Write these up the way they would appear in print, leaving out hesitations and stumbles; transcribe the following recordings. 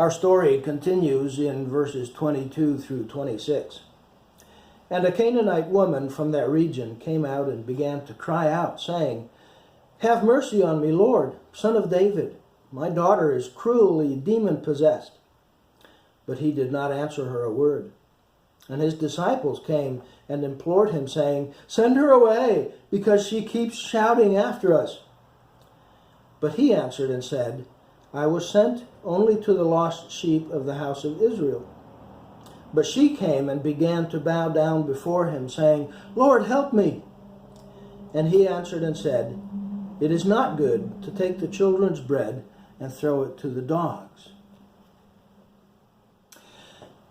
Our story continues in verses 22 through 26. And a Canaanite woman from that region came out and began to cry out, saying, "Have mercy on me, Lord, son of David. My daughter is cruelly demon-possessed." But he did not answer her a word. And his disciples came and implored him, saying, "Send her away, because she keeps shouting after us." But he answered and said, "I was sent only to the lost sheep of the house of Israel." But she came and began to bow down before him, saying, "Lord, help me." And he answered and said, "It is not good to take the children's bread and throw it to the dogs."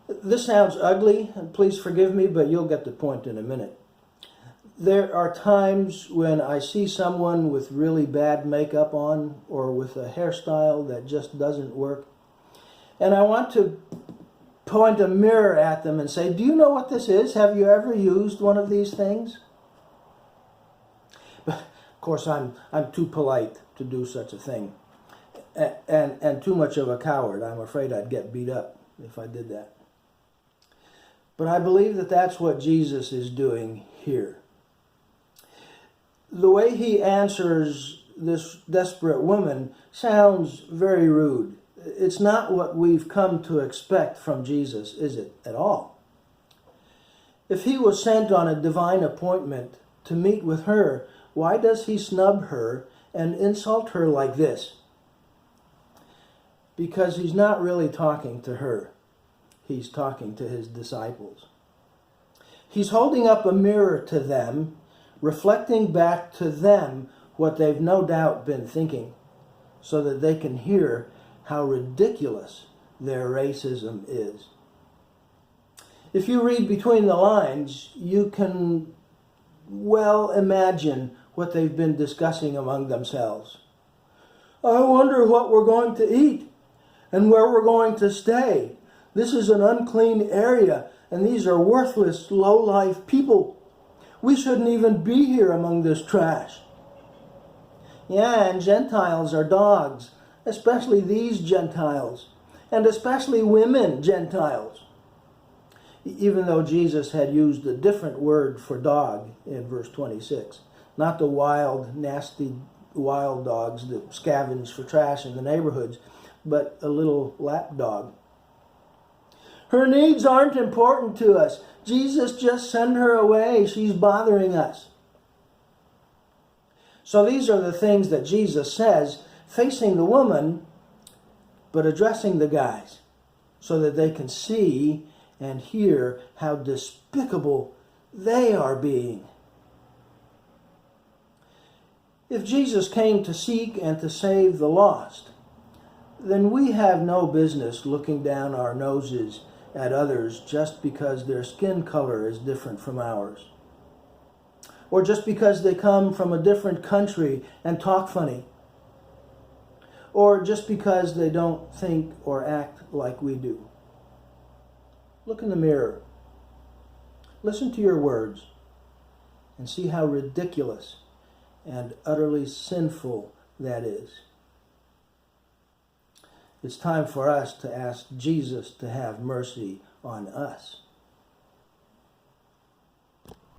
This sounds ugly, and please forgive me, but you'll get the point in a minute. There are times when I see someone with really bad makeup on or with a hairstyle that just doesn't work, and I want to point a mirror at them and say, "Do you know what this is? Have you ever used one of these things?" But of course, I'm too polite to do such a thing, and too much of a coward. I'm afraid I'd get beat up if I did that. But I believe that that's what Jesus is doing here. The way he answers this desperate woman sounds very rude. It's not what we've come to expect from Jesus, is it, at all? If he was sent on a divine appointment to meet with her, why does he snub her and insult her like this? Because he's not really talking to her. He's talking to his disciples. He's holding up a mirror to them, reflecting back to them what they've no doubt been thinking, so that they can hear how ridiculous their racism is. If you read between the lines, you can well imagine what they've been discussing among themselves. "I wonder what we're going to eat and where we're going to stay. This is an unclean area, and these are worthless, low-life people. We shouldn't even be here among this trash. Yeah, and Gentiles are dogs, especially these Gentiles, and especially women Gentiles." Even though Jesus had used a different word for dog in verse 26. Not the wild, nasty wild dogs that scavenge for trash in the neighborhoods, but a little lap dog. "Her needs aren't important to us. Jesus, just send her away. She's bothering us." So these are the things that Jesus says, facing the woman, but addressing the guys, so that they can see and hear how despicable they are being. If Jesus came to seek and to save the lost, then we have no business looking down our noses at others just because their skin color is different from ours, or just because they come from a different country and talk funny, or just because they don't think or act like we do. Look in the mirror, listen to your words, and see how ridiculous and utterly sinful that is. It's time for us to ask Jesus to have mercy on us.